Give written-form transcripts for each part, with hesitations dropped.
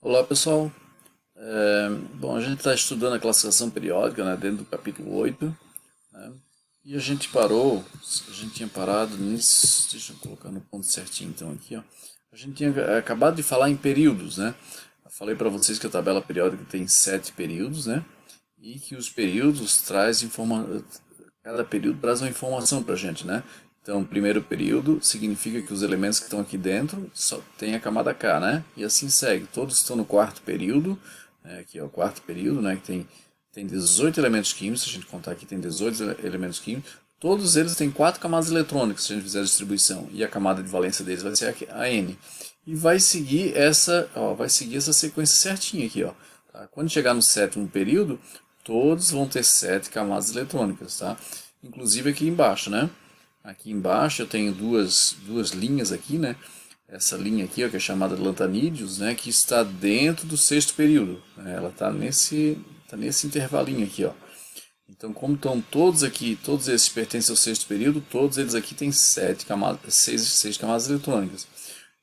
Olá pessoal, bom, a gente está estudando a classificação periódica, né, dentro do capítulo 8, né, e a gente parou, a gente tinha parado nisso, deixa eu colocar no ponto certinho então aqui, ó. A gente tinha acabado de falar em períodos, né? Eu falei para vocês que a tabela periódica tem 7 períodos, né? E que os períodos cada período traz uma informação para a gente, né? Então, o primeiro período significa que os elementos que estão aqui dentro só tem a camada K, né? E assim segue. Todos estão no quarto período, aqui é o quarto período, né? Que tem 18 elementos químicos, se a gente contar aqui tem 18 elementos químicos. Todos eles têm 4 camadas eletrônicas, se a gente fizer a distribuição. E a camada de valência deles vai ser a N. E vai seguir essa sequência certinha aqui, ó. Tá? Quando chegar no sétimo período, todos vão ter 7 camadas eletrônicas, tá? Inclusive aqui embaixo, né? Aqui embaixo eu tenho duas linhas aqui, né? Essa linha aqui, ó, que é chamada lantanídeos, né? Que está dentro do sexto período, né? Ela está nesse intervalinho aqui, ó. Então, como estão todos aqui, todos esses pertencem ao sexto período, todos eles aqui têm 6 camadas eletrônicas.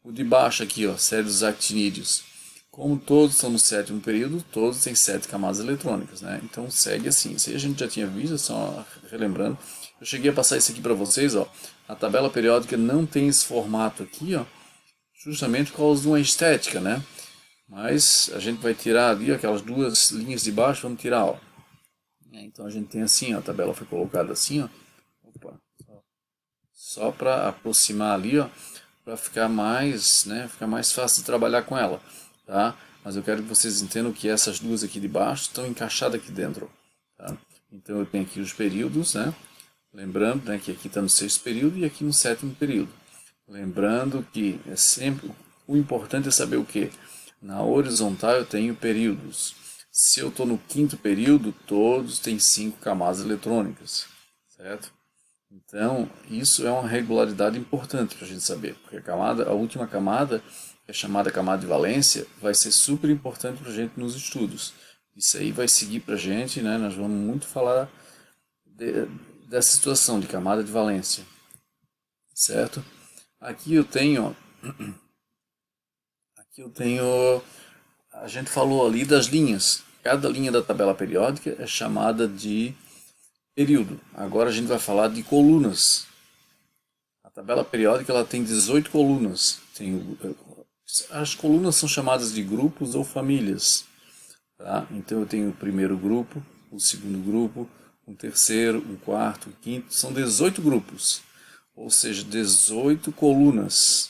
O de baixo aqui, ó, série dos actinídeos. Como todos estão no sétimo período, todos têm 7 camadas eletrônicas, né? Então segue assim. Isso aí a gente já tinha visto, só relembrando. Eu cheguei a passar isso aqui para vocês, ó. A tabela periódica não tem esse formato aqui, ó, justamente por causa de uma estética, né? Mas a gente vai tirar ali aquelas duas linhas de baixo, vamos tirar, ó. Então a gente tem assim, ó, a tabela foi colocada assim, ó. Opa, só para aproximar ali, ó, para ficar mais, né, ficar mais fácil de trabalhar com ela, tá? Mas eu quero que vocês entendam que essas duas aqui de baixo estão encaixadas aqui dentro, tá? Então eu tenho aqui os períodos, né? Lembrando, né, que aqui está no sexto período e aqui no sétimo período. Lembrando que é sempre o importante é saber o que? Na horizontal eu tenho períodos. Se eu estou no quinto período, todos têm 5 camadas eletrônicas, certo? Então, isso é uma regularidade importante para a gente saber, porque a última camada, que é chamada camada de valência, vai ser super importante para a gente nos estudos. Isso aí vai seguir para a gente, né? Nós vamos muito falar dessa situação de camada de valência, certo? Aqui eu tenho, a gente falou ali das linhas. Cada linha da tabela periódica é chamada de período. Agora a gente vai falar de colunas. A tabela periódica ela tem 18 colunas. As colunas são chamadas de grupos ou famílias. Tá? Então eu tenho o primeiro grupo, o segundo grupo, o terceiro, o quarto, o quinto. São 18 grupos, ou seja, 18 colunas.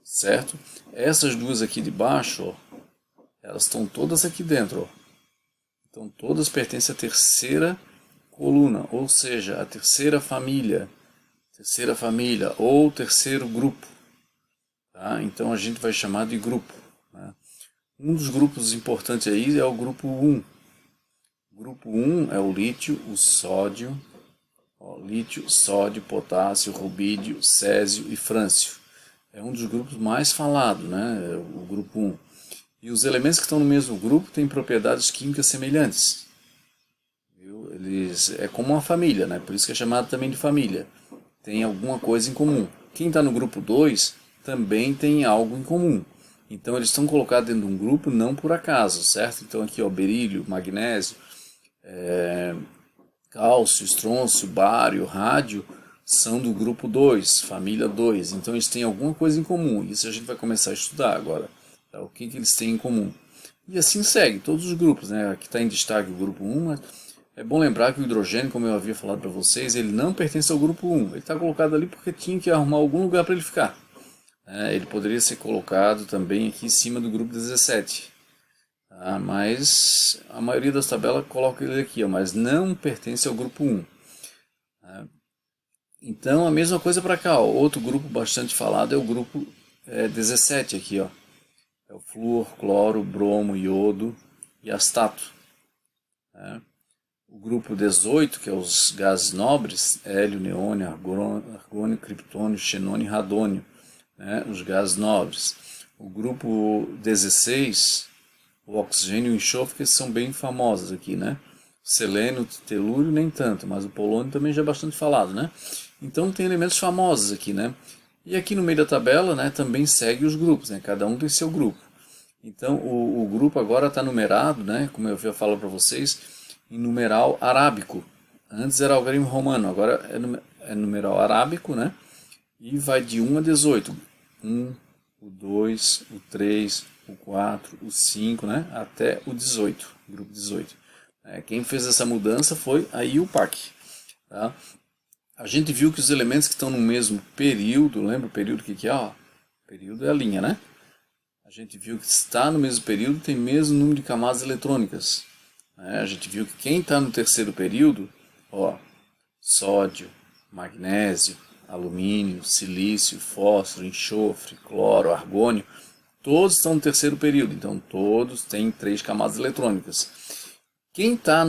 Certo? Essas duas aqui de baixo, ó, elas estão todas aqui dentro. Ó. Então todas pertencem à terceira coluna, ou seja, à terceira família ou terceiro grupo. Tá? Então a gente vai chamar de grupo. Né? Um dos grupos importantes aí é o grupo 1. O grupo 1 é o lítio, o sódio, lítio, sódio, potássio, rubídio, césio e frâncio. É um dos grupos mais falados, né? O grupo 1. E os elementos que estão no mesmo grupo têm propriedades químicas semelhantes. Viu? É como uma família, né? Por isso que é chamado também de família. Tem alguma coisa em comum. Quem está no grupo 2 também tem algo em comum. Então eles estão colocados dentro de um grupo não por acaso, certo? Então aqui, ó, berílio, magnésio, cálcio, estrôncio, bário, rádio são do grupo 2, família 2. Então eles têm alguma coisa em comum. Isso a gente vai começar a estudar agora. Tá? O que eles têm em comum. E assim segue, todos os grupos. Né? Aqui está em destaque o grupo 1, mas é bom lembrar que o hidrogênio, como eu havia falado para vocês, ele não pertence ao grupo 1. Ele está colocado ali porque tinha que arrumar algum lugar para ele ficar. Ele poderia ser colocado também aqui em cima do grupo 17. Tá? Mas a maioria das tabelas coloca ele aqui, ó, mas não pertence ao grupo 1. Tá? Então a mesma coisa para cá. Ó. Outro grupo bastante falado é o grupo 17 aqui. Ó. É o flúor, cloro, bromo, iodo e astato. Tá? O grupo 18, que é os gases nobres, hélio, neônio, argônio, criptônio, xenônio e radônio, né, os gases nobres. O grupo 16, o oxigênio e o enxofre, que são bem famosos aqui, né? Selênio, telúrio, nem tanto, mas o polônio também já é bastante falado, né? Então tem elementos famosos aqui, né? E aqui no meio da tabela, né, também segue os grupos, né? Cada um tem seu grupo. Então o grupo agora está numerado, né, como eu já falo para vocês, em numeral arábico. Antes era algarismo romano, agora é numeral arábico, né? E vai de 1 a 18. 1, o 2, o 3, o 4, o 5, né? Até o 18, grupo 18. Quem fez essa mudança foi a IUPAC. Tá? A gente viu que os elementos que estão no mesmo período, lembra o período que é? Ó, período é a linha, né? A gente viu que está no mesmo período tem o mesmo número de camadas eletrônicas. A gente viu que quem está no terceiro período, ó, sódio, magnésio, alumínio, silício, fósforo, enxofre, cloro, argônio, todos estão no terceiro período, então todos têm 3 camadas eletrônicas. Quem está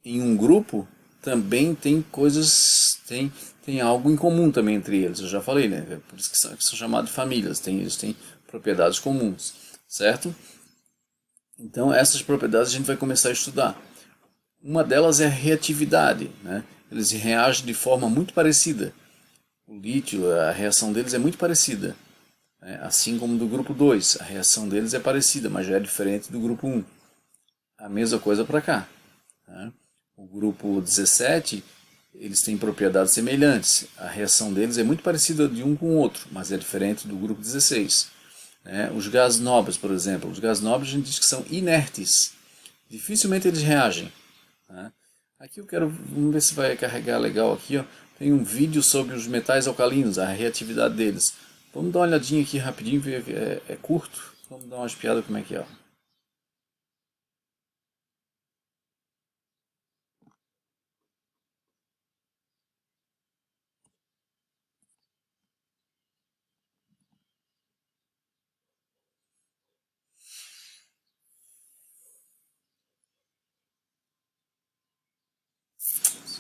em um grupo também tem coisas, tem algo em comum também entre eles, eu já falei, né? É por isso que são chamados de famílias, eles têm propriedades comuns, certo? Então essas propriedades a gente vai começar a estudar. Uma delas é a reatividade, né? Eles reagem de forma muito parecida. O lítio, a reação deles é muito parecida, né? Assim como do grupo 2, a reação deles é parecida, mas já é diferente do grupo 1. A mesma coisa para cá, né? O grupo 17, eles têm propriedades semelhantes. A reação deles é muito parecida de um com o outro, mas é diferente do grupo 16. Né? Os gases nobres, por exemplo, os gases nobres a gente diz que são inertes. Dificilmente eles reagem. Né? Aqui eu quero, vamos ver se vai carregar legal aqui, ó. Tem um vídeo sobre os metais alcalinos, a reatividade deles. Vamos dar uma olhadinha aqui rapidinho, ver que é curto. Vamos dar uma espiada como é que é. Ó.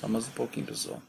Só mais um pouquinho, pessoal.